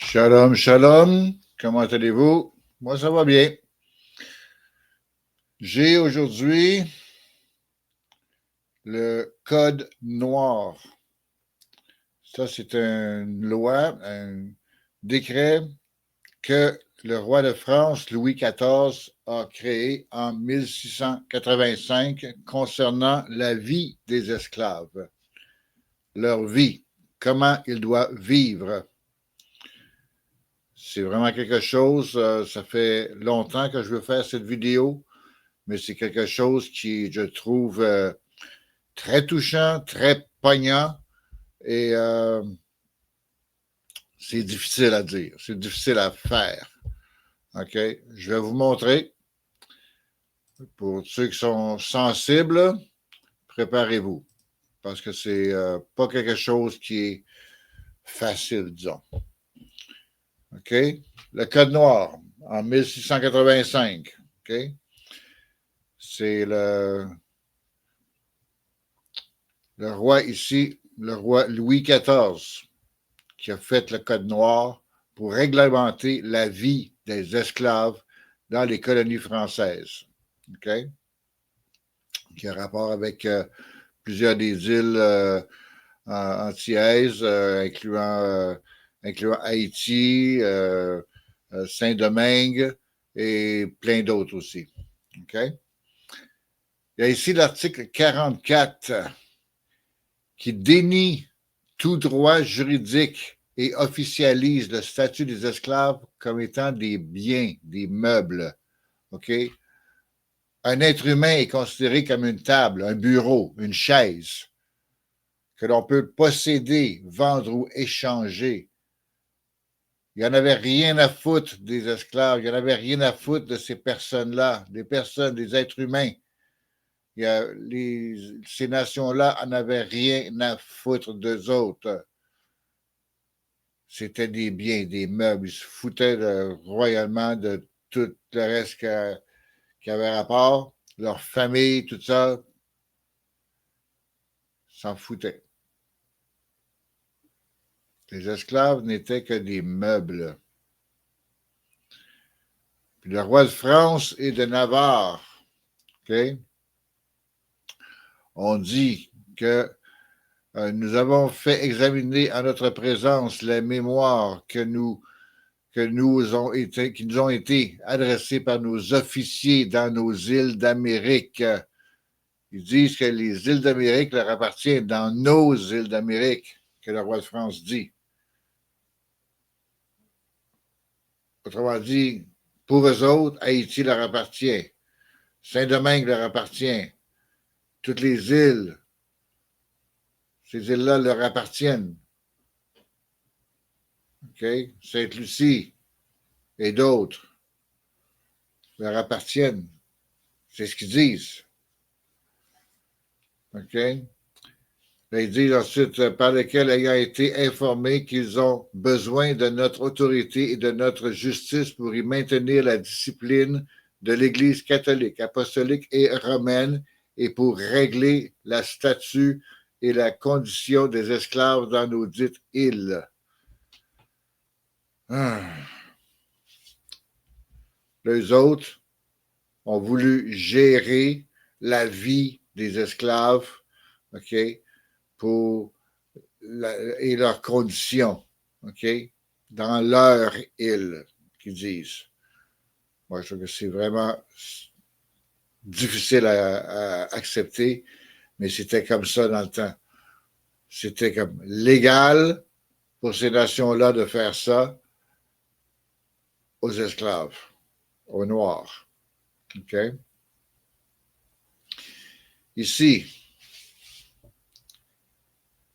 Shalom, shalom. Comment allez-vous? Moi, ça va bien. J'ai aujourd'hui le code noir. Ça, c'est une loi, un décret que le roi de France, Louis XIV, a créé en 1685 concernant la vie des esclaves, leur vie, comment ils doivent vivre. C'est vraiment quelque chose, ça fait longtemps que je veux faire cette vidéo, mais c'est quelque chose qui, je trouve, très touchant, très poignant et c'est difficile à dire, c'est difficile à faire. OK? Je vais vous montrer. Pour ceux qui sont sensibles, préparez-vous parce que c'est pas quelque chose qui est facile, disons. OK? Le Code noir en 1685. OK? C'est le roi ici, le roi Louis XIV, qui a fait le Code noir pour réglementer la vie des esclaves dans les colonies françaises. OK? Qui a rapport avec plusieurs des îles antillaises, incluant Haïti, Saint-Domingue et plein d'autres aussi. OK? Il y a ici l'article 44 qui dénie tout droit juridique et officialise le statut des esclaves comme étant des biens, des meubles. OK? Un être humain est considéré comme une table, un bureau, une chaise que l'on peut posséder, vendre ou échanger. Il n'y en avait rien à foutre des esclaves, il n'y en avait rien à foutre de ces personnes-là, des personnes, des êtres humains. Ces nations-là en avaient rien à foutre d'eux autres. C'était des biens, des meubles. Ils se foutaient royalement de tout le reste qui avait rapport. Leur famille, tout ça, s'en foutaient. Les esclaves n'étaient que des meubles. Puis le roi de France et de Navarre, OK? On dit que nous avons fait examiner en notre présence les mémoires qui nous ont été adressées par nos officiers dans nos îles d'Amérique. Ils disent que les îles d'Amérique leur appartiennent dans nos îles d'Amérique, que le roi de France dit. Autrement dit, pour eux autres, Haïti leur appartient. Saint-Domingue leur appartient. Toutes les îles, ces îles-là leur appartiennent. OK? Sainte-Lucie et d'autres leur appartiennent. C'est ce qu'ils disent. OK? Là, ils disent ensuite, par lesquels ayant été informés qu'ils ont besoin de notre autorité et de notre justice pour y maintenir la discipline de l'Église catholique, apostolique et romaine et pour régler la statut et la condition des esclaves dans nos dites îles. Les autres ont voulu gérer la vie des esclaves, OK, et leurs conditions, OK, dans leur île, qu'ils disent. Moi, je trouve que c'est vraiment difficile à accepter, mais c'était comme ça dans le temps. C'était comme légal pour ces nations-là de faire ça aux esclaves, aux Noirs. OK? Ici,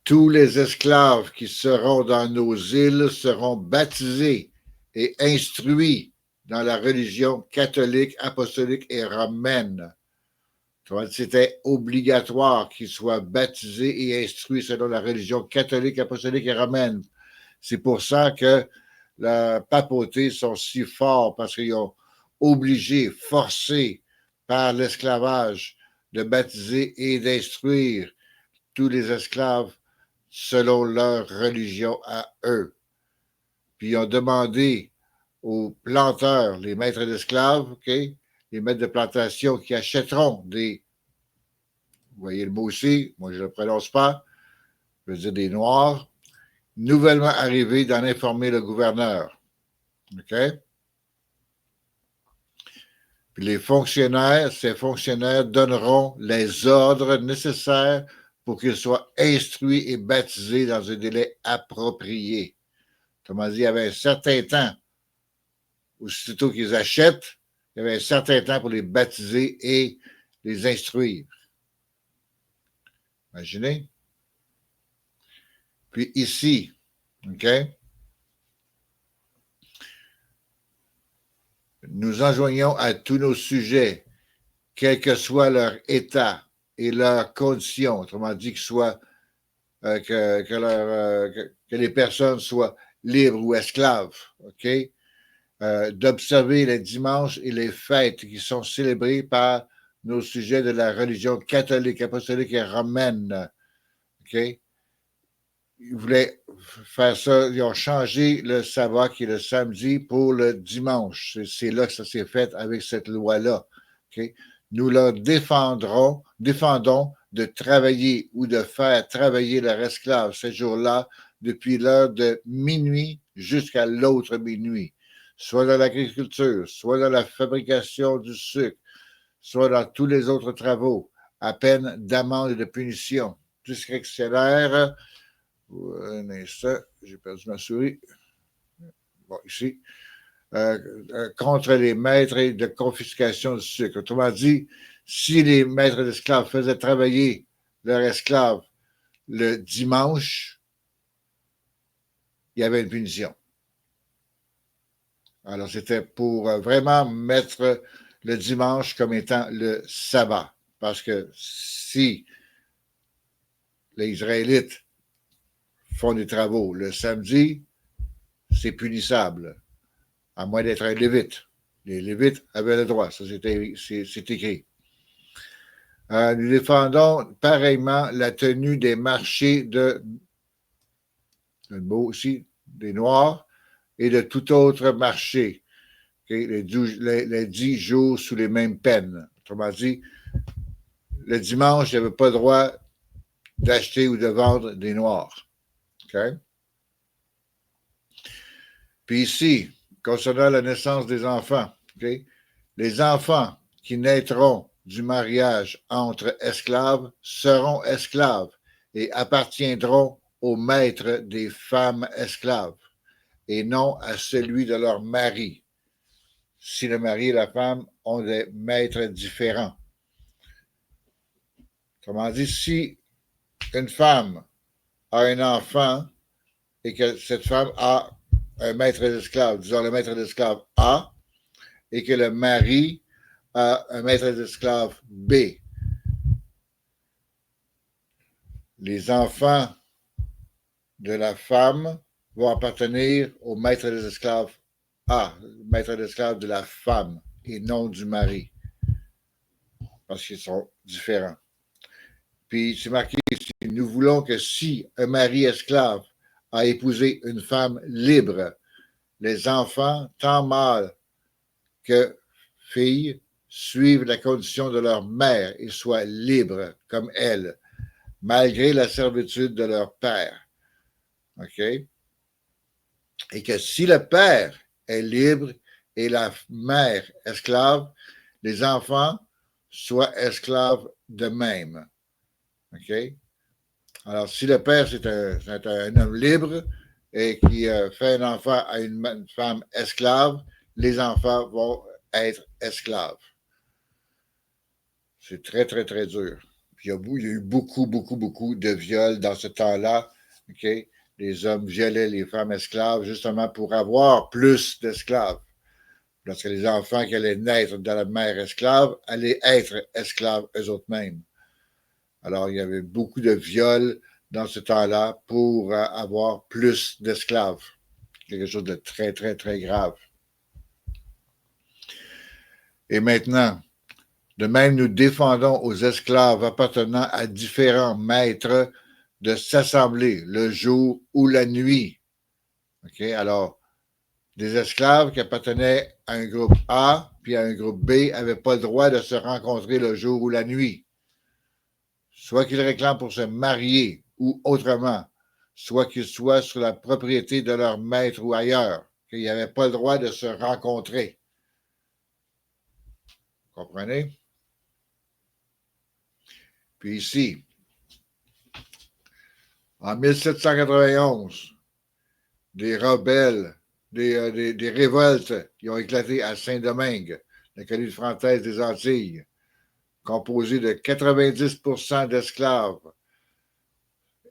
tous les esclaves qui seront dans nos îles seront baptisés et instruits dans la religion catholique, apostolique et romaine. C'était obligatoire qu'ils soient baptisés et instruits selon la religion catholique, apostolique et romaine. C'est pour ça que la papauté sont si forts, parce qu'ils ont obligé, forcé par l'esclavage, de baptiser et d'instruire tous les esclaves selon leur religion à eux. puis ils ont demandé aux planteurs, les maîtres d'esclaves, OK, les maîtres de plantation qui achèteront des, vous voyez le mot aussi, moi je ne le prononce pas, je veux dire des Noirs, nouvellement arrivés, d'en informer le gouverneur. OK? Puis les fonctionnaires, ces fonctionnaires donneront les ordres nécessaires pour qu'ils soient instruits et baptisés dans un délai approprié. Autrement dit, il y avait un certain temps, aussitôt qu'ils achètent, il y avait un certain temps pour les baptiser et les instruire. Imaginez? Puis ici, OK? Nous enjoignons à tous nos sujets, quel que soit leur état et leurs conditions, autrement dit que les personnes soient libres ou esclaves, OK? D'observer les dimanches et les fêtes qui sont célébrées par nos sujets de la religion catholique, apostolique et romaine, OK? Ils voulaient faire ça, ils ont changé le sabbat qui est le samedi pour le dimanche. C'est là que ça s'est fait avec cette loi-là. Okay? Nous leur défendons de travailler ou de faire travailler leurs esclaves ces jours-là depuis l'heure de minuit jusqu'à l'autre minuit, soit dans l'agriculture, soit dans la fabrication du sucre, soit dans tous les autres travaux, à peine d'amende et de punition discrétionnaire. Un instant, j'ai perdu ma souris. Bon, ici. Contre les maîtres et de confiscation du sucre. Autrement dit, si les maîtres d'esclaves faisaient travailler leurs esclaves le dimanche, il y avait une punition. Alors, c'était pour vraiment mettre le dimanche comme étant le sabbat. Parce que si les Israélites font des travaux le samedi, c'est punissable, à moins d'être un lévite. Les lévites avaient le droit, ça c'est écrit. Nous défendons pareillement la tenue des marchés aussi, des Noirs et de tout autre marché, okay? les 10 jours sous les mêmes peines. Autrement dit, le dimanche, il n'y avait pas le droit d'acheter ou de vendre des Noirs. Okay? Puis ici, concernant la naissance des enfants, okay? Les enfants qui naîtront du mariage entre esclaves seront esclaves et appartiendront au maître des femmes esclaves et non à celui de leur mari, si le mari et la femme ont des maîtres différents. Autrement dit, si une femme a un enfant et que cette femme a un maître d'esclave, disons le maître d'esclave A, et que le mari a un maître d'esclave B. Les enfants de la femme vont appartenir au maître des esclaves A, maître d'esclave de la femme et non du mari, parce qu'ils sont différents. Puis c'est marqué ici, nous voulons que si un mari esclave a épousé une femme libre, les enfants, tant mâles que filles, suivent la condition de leur mère et soient libres comme elle, malgré la servitude de leur père. OK? Et que si le père est libre et la mère esclave, les enfants soient esclaves de même. OK? Alors, si le père, c'est un homme libre et qui fait un enfant à une femme esclave, les enfants vont être esclaves. C'est très, très, très dur. Puis il y a eu beaucoup, beaucoup, beaucoup de viols dans ce temps-là. OK? Les hommes violaient les femmes esclaves justement pour avoir plus d'esclaves. Lorsque les enfants qui allaient naître de la mère esclave allaient être esclaves eux-mêmes. Alors, il y avait beaucoup de viols dans ce temps-là pour avoir plus d'esclaves. Quelque chose de très, très, très grave. Et maintenant, de même, nous défendons aux esclaves appartenant à différents maîtres de s'assembler le jour ou la nuit. OK? Alors, des esclaves qui appartenaient à un groupe A puis à un groupe B n'avaient pas le droit de se rencontrer le jour ou la nuit. Soit qu'ils réclament pour se marier ou autrement, soit qu'ils soient sur la propriété de leur maître ou ailleurs, qu'ils n'avaient pas le droit de se rencontrer. Vous comprenez? Puis ici, en 1791, des rebelles, des révoltes qui ont éclaté à Saint-Domingue, la colonie française des Antilles, composée de 90% d'esclaves.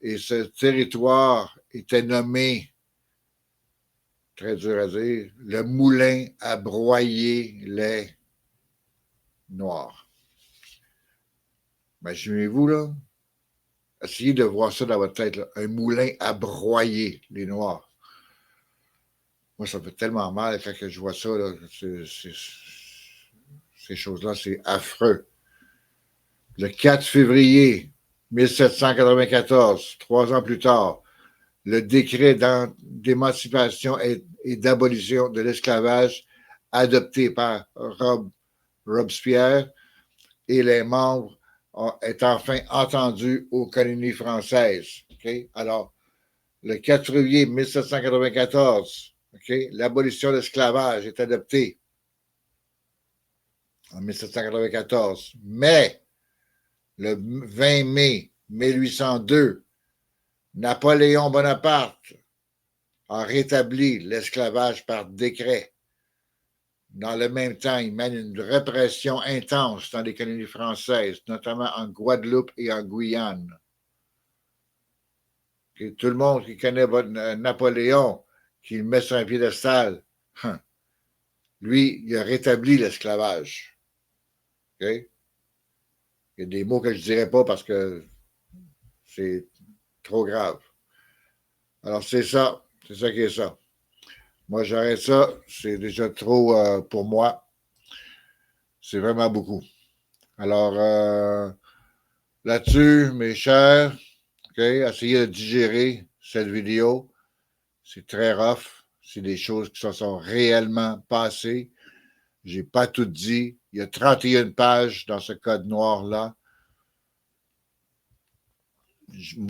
Et ce territoire était nommé, très dur à dire, le moulin à broyer les Noirs. Imaginez-vous, là, essayez de voir ça dans votre tête, là, un moulin à broyer les Noirs. Moi, ça me fait tellement mal quand je vois ça. Là, ces choses-là, c'est affreux. Le 4 février 1794, 3 ans plus tard, le décret d'émancipation et d'abolition de l'esclavage adopté par Robespierre et les membres est enfin entendu aux colonies françaises. Okay? Alors, le 4 février 1794, okay, l'abolition de l'esclavage est adoptée en 1794. Mais, le 20 mai 1802, Napoléon Bonaparte a rétabli l'esclavage par décret. Dans le même temps, il mène une répression intense dans les colonies françaises, notamment en Guadeloupe et en Guyane. Et tout le monde qui connaît Napoléon, qui le met sur un piédestal, lui, il a rétabli l'esclavage. Okay? Il y a des mots que je ne dirais pas parce que c'est trop grave. Alors, c'est ça qui est ça. Moi, j'arrête ça. C'est déjà trop pour moi. C'est vraiment beaucoup. Alors, là-dessus, mes chers, okay, essayez de digérer cette vidéo. C'est très rough. C'est des choses qui se sont réellement passées. Je n'ai pas tout dit. Il y a 31 pages dans ce code noir-là.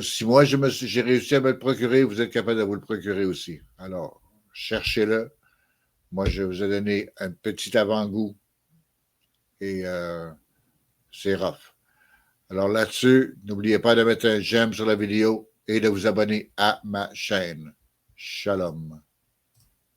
Si moi, j'ai réussi à me le procurer, vous êtes capable de vous le procurer aussi. Alors, cherchez-le. Moi, je vous ai donné un petit avant-goût et c'est rough. Alors là-dessus, n'oubliez pas de mettre un j'aime sur la vidéo et de vous abonner à ma chaîne. Shalom.